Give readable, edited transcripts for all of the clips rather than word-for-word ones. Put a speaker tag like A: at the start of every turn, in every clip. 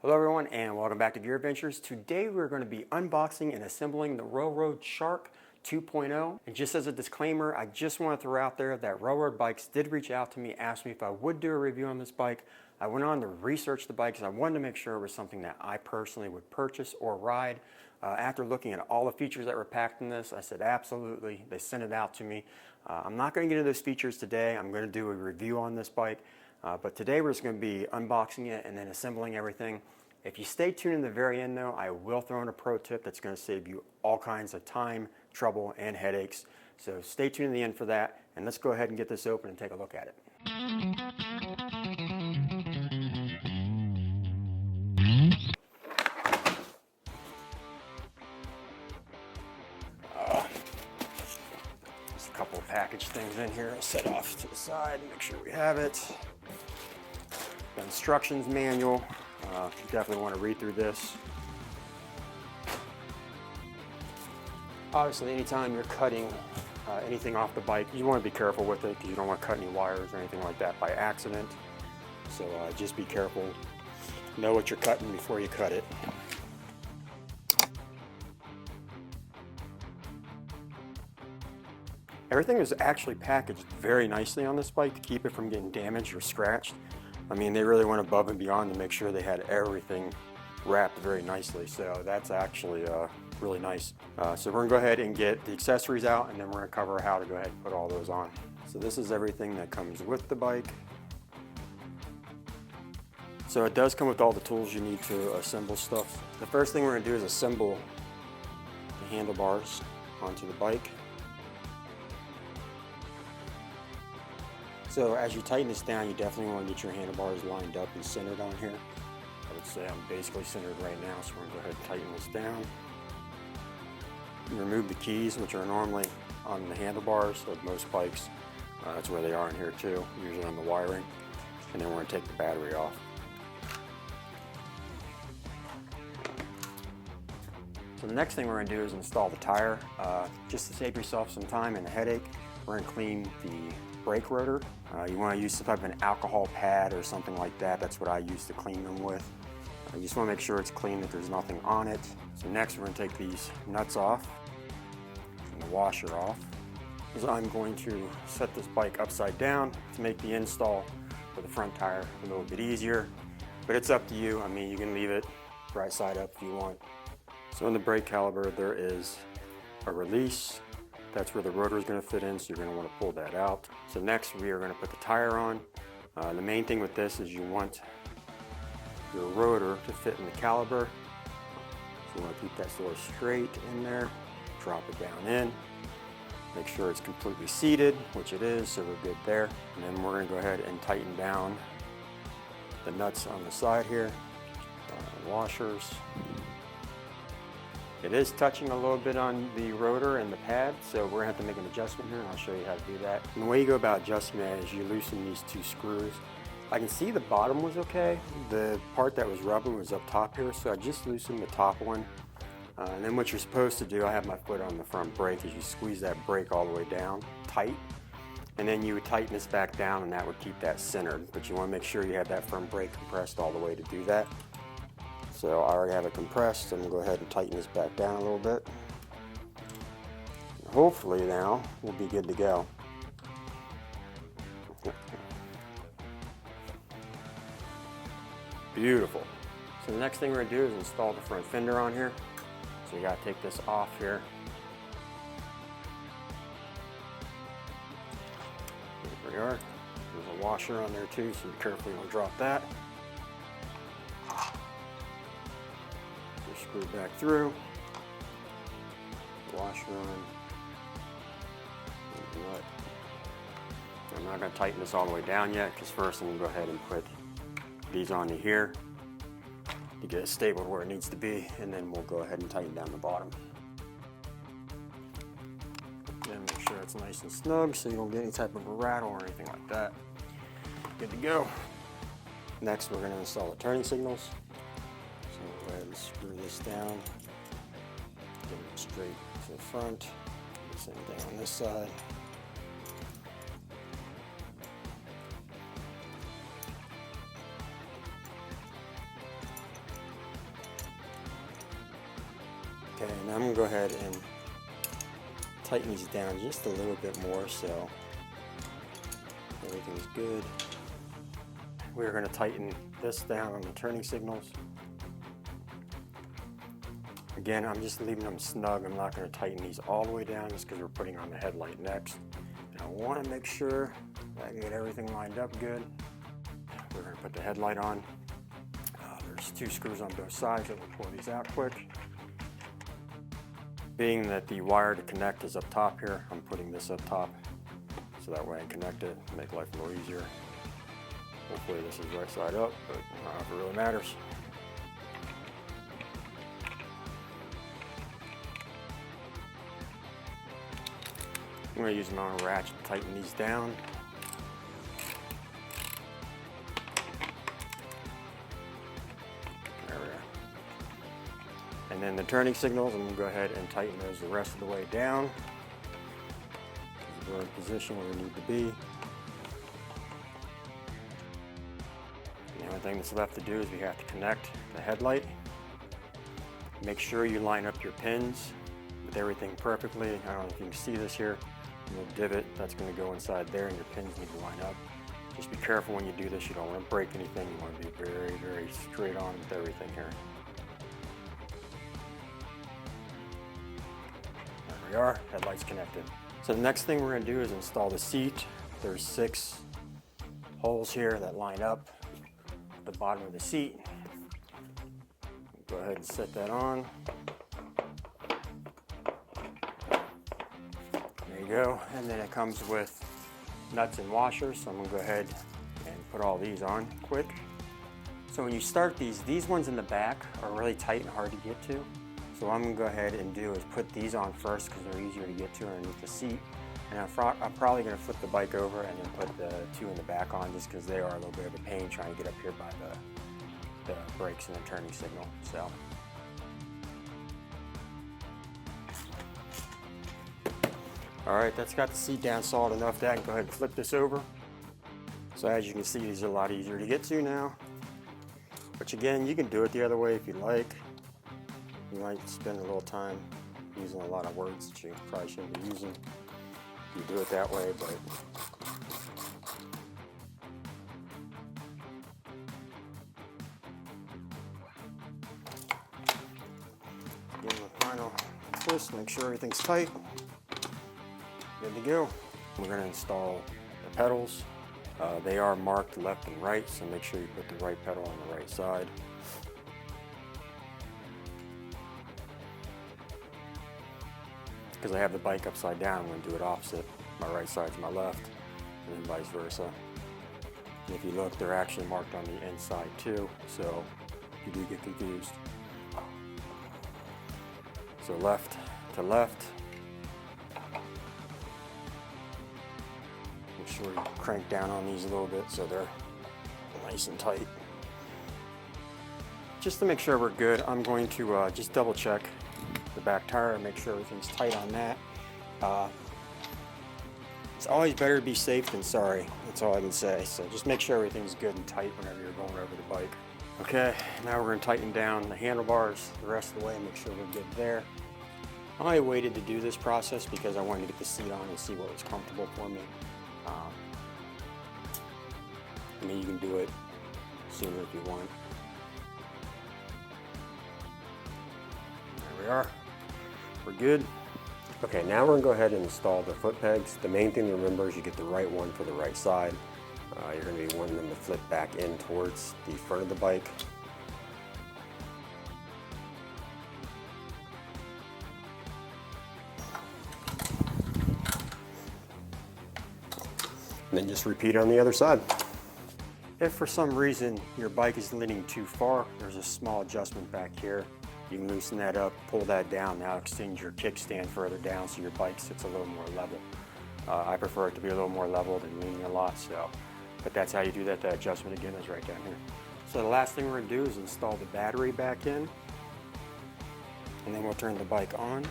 A: Hello everyone and welcome back to Gear Adventures. Today we're going to be unboxing and assembling the Railroad Shark 2.0. And just as a disclaimer, I just want to throw out there that Railroad Bikes did reach out to me, asked me if I would do a review on this bike. I went on to research the bike because I wanted to make sure it was something that I personally would purchase or ride. After looking at all the features that were packed in this, I said absolutely. They sent it out to me. I'm not going to get into those features today. I'm going to do a review on this bike. But today we're just going to be unboxing it and then assembling everything. If you stay tuned in the very end though, I will throw in a pro tip that's going to save you all kinds of time, trouble, and headaches. So stay tuned in the end for that, and let's go ahead and get this open and take a look at it. Just a couple of package things in here. I'll set off to the side and make sure we have it. The instructions manual. You definitely want to read through this. Obviously, anytime you're cutting anything off the bike, you want to be careful with it because you don't want to cut any wires or anything like that by accident. So just be careful. Know what you're cutting before you cut it. Everything is actually packaged very nicely on this bike to keep it from getting damaged or scratched. I mean, they really went above and beyond to make sure they had everything wrapped very nicely. So that's actually really nice. So we're gonna go ahead and get the accessories out, and then we're gonna cover how to go ahead and put all those on. So this is everything that comes with the bike. So it does come with all the tools you need to assemble stuff. The first thing we're gonna do is assemble the handlebars onto the bike. So as you tighten this down, you definitely want to get your handlebars lined up and centered on here. I would say I'm basically centered right now, so we're going to go ahead and tighten this down. Remove the keys, which are normally on the handlebars of most bikes. That's where they are in here too, usually on the wiring. And then we're going to take the battery off. So the next thing we're going to do is install the tire. Just to save yourself some time and a headache, we're going to clean the brake rotor. You want to use some type of an alcohol pad or something like that. That's what I use to clean them with. You just want to make sure it's clean, that there's nothing on it. So next we're going to take these nuts off and the washer off. So I'm going to set this bike upside down to make the install for the front tire a little bit easier. But it's up to you. I mean, you can leave it right side up if you want. So in the brake caliper there is a release. That's where the rotor is going to fit in, so you're going to want to pull that out. So next we are going to put the tire on. The main thing with this is you want your rotor to fit in the caliper. So you want to keep that sort of straight in there, drop it down in. Make sure it's completely seated, which it is, so we're good there. And then we're going to go ahead and tighten down the nuts on the side here, washers. It is touching a little bit on the rotor and the pad, so we're gonna have to make an adjustment here, and I'll show you how to do that. And the way you go about adjusting that is you loosen these two screws. I can see the bottom was okay. The part that was rubbing was up top here, so I just loosened the top one. And then what you're supposed to do, I have my foot on the front brake, is you squeeze that brake all the way down, tight. And then you would tighten this back down, and that would keep that centered. But you wanna make sure you have that front brake compressed all the way to do that. So I already have it compressed, so I'm going to go ahead and tighten this back down a little bit. Hopefully now we'll be good to go. Beautiful. So the next thing we're going to do is install the front fender on here. So you got to take this off here. There we are. There's a washer on there too, so be careful you don't drop that. Screw back through, washer on, nut. I'm not going to tighten this all the way down yet, because first I'm going to go ahead and put these onto here to get it stable where it needs to be, and then we'll go ahead and tighten down the bottom. Again, make sure it's nice and snug so you don't get any type of a rattle or anything like that. Good to go. Next we're going to install the turning signals. Go ahead and screw this down, get it straight to the front, same thing on this side. Okay, now I'm going to go ahead and tighten these down just a little bit more so everything's good. We're going to tighten this down on the turning signals. Again, I'm just leaving them snug. I'm not going to tighten these all the way down just because we're putting on the headlight next. And I want to make sure that I can get everything lined up good. We're going to put the headlight on. There's 2 screws on both sides, so we'll pull these out quick. Being that the wire to connect is up top here, I'm putting this up top so that way I can connect it, make life a little easier. Hopefully this is right side up, but I don't know if it really matters. I'm going to use my own ratchet to tighten these down. There we are. And then the turning signals, I'm going to go ahead and tighten those the rest of the way down. We're in position where we need to be. The only thing that's left to do is we have to connect the headlight. Make sure you line up your pins with everything perfectly. I don't know if you can see this here. A little divot that's going to go inside there, and your pins need to line up. Just be careful when you do this. You don't want to break anything. You want to be very, very straight on with everything here. There we are. Headlight's connected. So the next thing we're going to do is install the seat. There's 6 holes here that line up at the bottom of the seat. Go ahead and set that on. There you go. And then it comes with nuts and washers. So I'm going to go ahead and put all these on quick. So when you start these ones in the back are really tight and hard to get to. So what I'm going to go ahead and do is put these on first because they're easier to get to underneath the seat. And I'm probably going to flip the bike over and then put the 2 in the back on just because they are a little bit of a pain trying to get up here by the brakes and the turning signal. So. Alright, that's got the seat down solid enough that I can go ahead and flip this over. So as you can see, these are a lot easier to get to now. Which again, you can do it the other way if you like. You might spend a little time using a lot of words that you probably shouldn't be using. You do it that way, but give them a final twist, make sure everything's tight. Good to go. We're going to install the pedals. They are marked left and right, so make sure you put the right pedal on the right side. Because I have the bike upside down, I'm going to do it opposite. My right side's my left, and then vice versa. And if you look, they're actually marked on the inside too, so you do get confused. So left to left. Make sure you crank down on these a little bit so they're nice and tight. Just to make sure we're good, I'm going to just double check the back tire and make sure everything's tight on that. It's always better to be safe than sorry. That's all I can say. So just make sure everything's good and tight whenever you're going over the bike. Okay, now we're going to tighten down the handlebars the rest of the way and make sure we're good there. I waited to do this process because I wanted to get the seat on and see what was comfortable for me. I mean, you can do it sooner if you want. There we are. We're good. Okay, now we're going to go ahead and install the foot pegs. The main thing to remember is you get the right one for the right side. You're going to be wanting them to flip back in towards the front of the bike. And then just repeat on the other side. If for some reason your bike is leaning too far, there's a small adjustment back here. You can loosen that up, pull that down, now extend your kickstand further down so your bike sits a little more level. I prefer it to be a little more level than leaning a lot, but that's how you do that. That adjustment again is right down here. So the last thing we're going to do is install the battery back in, and then we'll turn the bike on.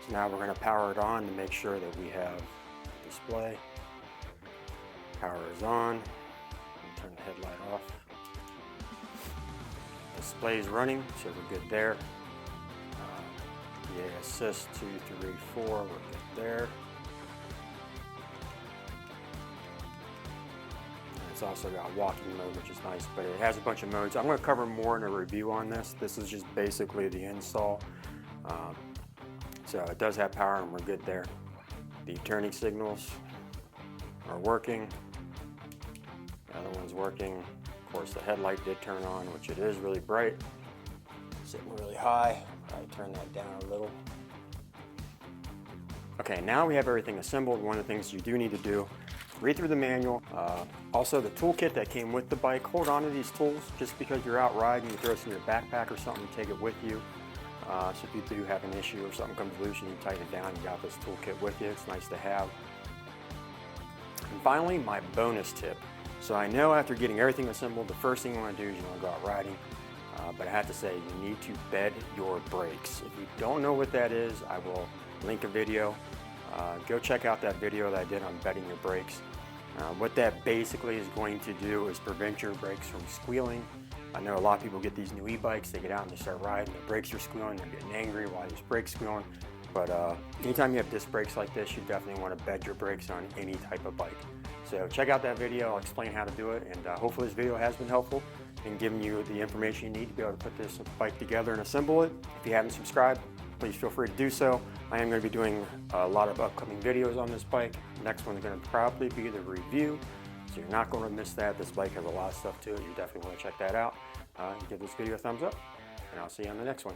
A: So now we're going to power it on to make sure that we have display. Power is on. Turn the headlight off. Display's running, so we're good there. The assist 2, 3, 4, we're good there. It's also got walking mode, which is nice, but it has a bunch of modes. I'm going to cover more in a review on this. This is just basically the install. So it does have power and we're good there. The turning signals are working. The other one's working. Of course, the headlight did turn on, which it is really bright. Sitting really high. Probably turn that down a little. Okay, now we have everything assembled. One of the things you do need to do, read through the manual. Also, the toolkit that came with the bike. Hold on to these tools. Just because you're out riding, you throw this in your backpack or something, take it with you. So if you do have an issue or something comes loose and you tighten it down, you got this toolkit with you. It's nice to have. And finally, my bonus tip. So I know after getting everything assembled, the first thing you want to do is you want to go out riding. But I have to say, you need to bed your brakes. If you don't know what that is, I will link a video. Go check out that video that I did on bedding your brakes. What that basically is going to do is prevent your brakes from squealing. I know a lot of people get these new e-bikes, they get out and they start riding, the brakes are squealing, they're getting angry while there's brakes squealing. But anytime you have disc brakes like this, you definitely want to bed your brakes on any type of bike. So check out that video, I'll explain how to do it, and hopefully this video has been helpful in giving you the information you need to be able to put this bike together and assemble it. If you haven't subscribed, please feel free to do so. I am going to be doing a lot of upcoming videos on this bike. The next one is going to probably be the review, so you're not going to miss that. This bike has a lot of stuff to it. You definitely want to check that out. Give this video a thumbs up, and I'll see you on the next one.